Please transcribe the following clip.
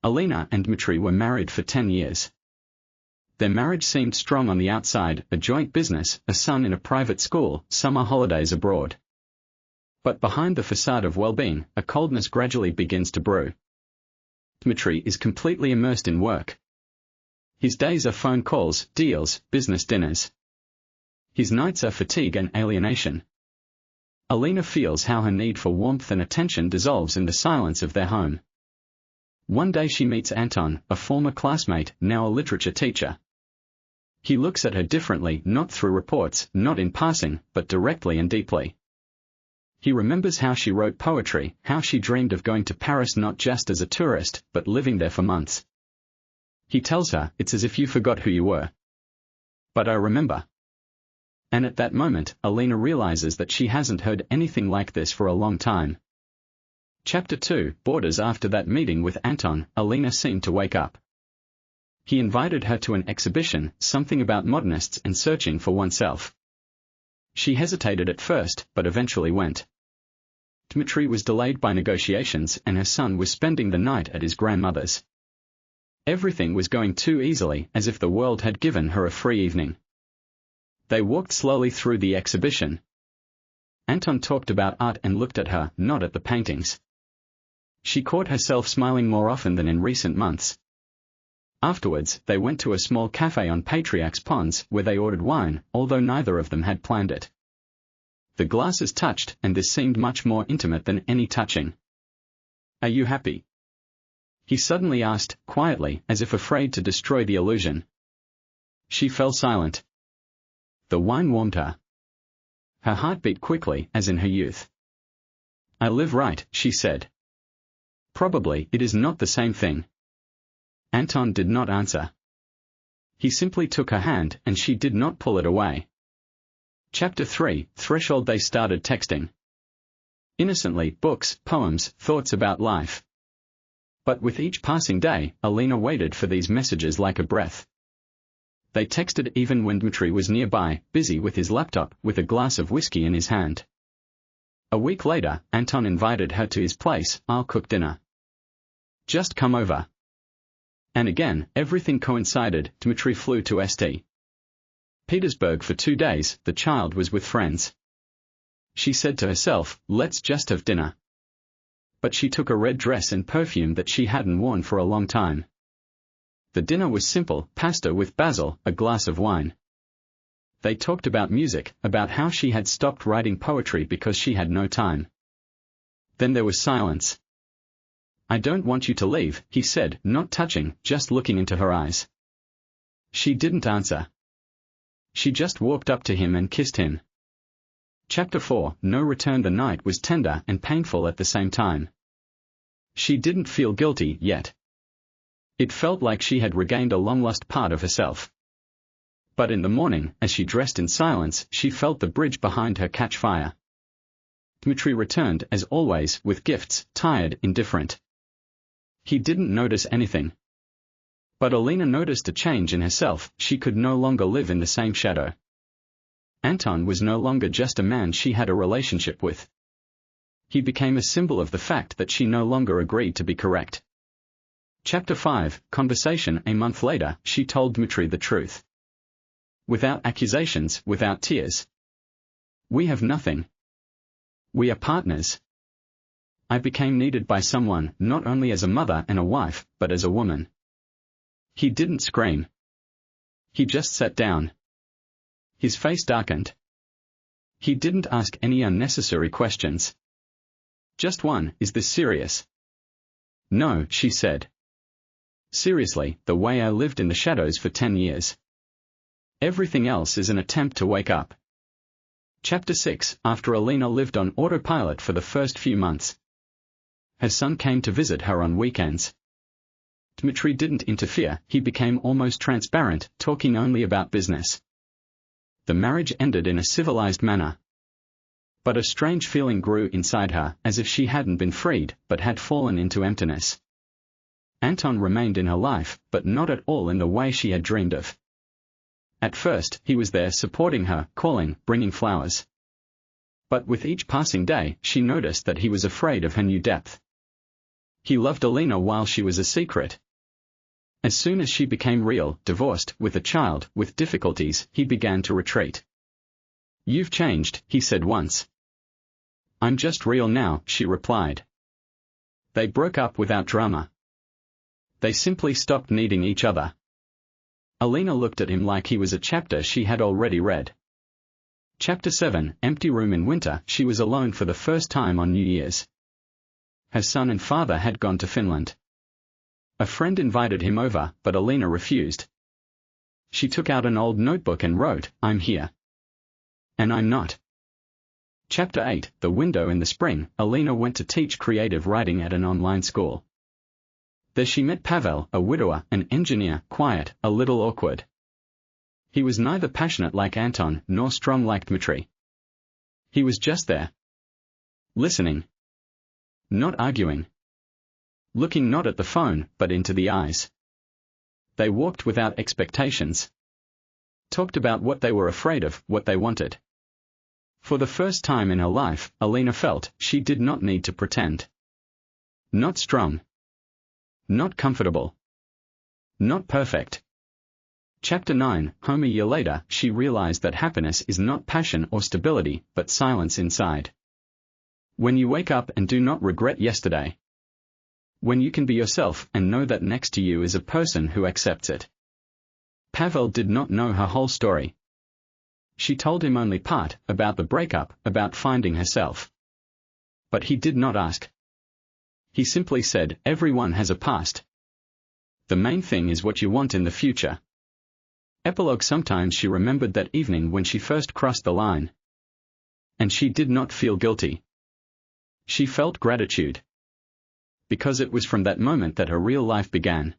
Alina and Dmitry were married for 10 years. Their marriage seemed strong on the outside, a joint business, a son in a private school, summer holidays abroad. But behind the facade of well-being, a coldness gradually begins to brew. Dmitry is completely immersed in work. His days are phone calls, deals, business dinners. His nights are fatigue and alienation. Alina feels how her need for warmth and attention dissolves in the silence of their home. One day she meets Anton, a former classmate, now a literature teacher. He looks at her differently, not through reports, not in passing, but directly and deeply. He remembers how she wrote poetry, how she dreamed of going to Paris not just as a tourist, but living there for months. He tells her, "It's as if you forgot who you were." "But I remember." And at that moment, Alina realizes that she hasn't heard anything like this for a long time. Chapter 2, Borders. After that meeting with Anton, Alina seemed to wake up. He invited her to an exhibition, something about modernists and searching for oneself. She hesitated at first, but eventually went. Dmitry was delayed by negotiations and her son was spending the night at his grandmother's. Everything was going too easily, as if the world had given her a free evening. They walked slowly through the exhibition. Anton talked about art and looked at her, not at the paintings. She caught herself smiling more often than in recent months. Afterwards, they went to a small cafe on Patriarch's Ponds, where they ordered wine, although neither of them had planned it. The glasses touched, and this seemed much more intimate than any touching. "Are you happy?" he suddenly asked, quietly, as if afraid to destroy the illusion. She fell silent. The wine warmed her. Her heart beat quickly, as in her youth. "I live right," she said. "Probably it is not the same thing." Anton did not answer. He simply took her hand, and she did not pull it away. Chapter 3, Threshold. They started texting. Innocently, books, poems, thoughts about life. But with each passing day, Alina waited for these messages like a breath. They texted even when Dmitry was nearby, busy with his laptop, with a glass of whiskey in his hand. A week later, Anton invited her to his place. "I'll cook dinner. Just come over." And again, everything coincided. Dmitry flew to St. Petersburg for 2 days. The child was with friends. She said to herself, "Let's just have dinner." But she took a red dress and perfume that she hadn't worn for a long time. The dinner was simple, pasta with basil, a glass of wine. They talked about music, about how she had stopped writing poetry because she had no time. Then there was silence. "I don't want you to leave," he said, not touching, just looking into her eyes. She didn't answer. She just walked up to him and kissed him. Chapter 4, No Return. The night was tender and painful at the same time. She didn't feel guilty yet. It felt like she had regained a long-lost part of herself. But in the morning, as she dressed in silence, she felt the bridge behind her catch fire. Dmitry returned, as always, with gifts, tired, indifferent. He didn't notice anything. But Alina noticed a change in herself. She could no longer live in the same shadow. Anton was no longer just a man she had a relationship with. He became a symbol of the fact that she no longer agreed to be correct. Chapter 5, Conversation. A month later, she told Dmitry the truth. Without accusations, without tears. "We have nothing. We are partners. I became needed by someone, not only as a mother and a wife, but as a woman." He didn't scream. He just sat down. His face darkened. He didn't ask any unnecessary questions. Just one, "Is this serious?" "No," she said. "Seriously, the way I lived in the shadows for 10 years. Everything else is an attempt to wake up." Chapter 6, After Alina lived on autopilot for the first few months. Her son came to visit her on weekends. Dmitry didn't interfere. He became almost transparent, talking only about business. The marriage ended in a civilized manner. But a strange feeling grew inside her, as if she hadn't been freed, but had fallen into emptiness. Anton remained in her life, but not at all in the way she had dreamed of. At first, he was there supporting her, calling, bringing flowers. But with each passing day, she noticed that he was afraid of her new depth. He loved Alina while she was a secret. As soon as she became real, divorced, with a child, with difficulties, he began to retreat. "You've changed," he said once. "I'm just real now," she replied. They broke up without drama. They simply stopped needing each other. Alina looked at him like he was a chapter she had already read. Chapter 7, Empty Room in Winter. She was alone for the first time on New Year's. Her son and father had gone to Finland. A friend invited him over, but Alina refused. She took out an old notebook and wrote, "I'm here. And I'm not." Chapter 8, The Window. In the spring, Alina went to teach creative writing at an online school. There she met Pavel, a widower, an engineer, quiet, a little awkward. He was neither passionate like Anton, nor strong like Dmitri. He was just there. Listening. Not arguing. Looking not at the phone, but into the eyes. They walked without expectations. Talked about what they were afraid of, what they wanted. For the first time in her life, Alina felt she did not need to pretend. Not strong. Not comfortable. Not perfect. Chapter 9, Home. A year later, she realized that happiness is not passion or stability, but silence inside. When you wake up and do not regret yesterday. When you can be yourself and know that next to you is a person who accepts it. Pavel did not know her whole story. She told him only part, about the breakup, about finding herself. But he did not ask. He simply said, "Everyone has a past. The main thing is what you want in the future." Epilogue. Sometimes she remembered that evening when she first crossed the line. And she did not feel guilty. She felt gratitude. Because it was from that moment that her real life began.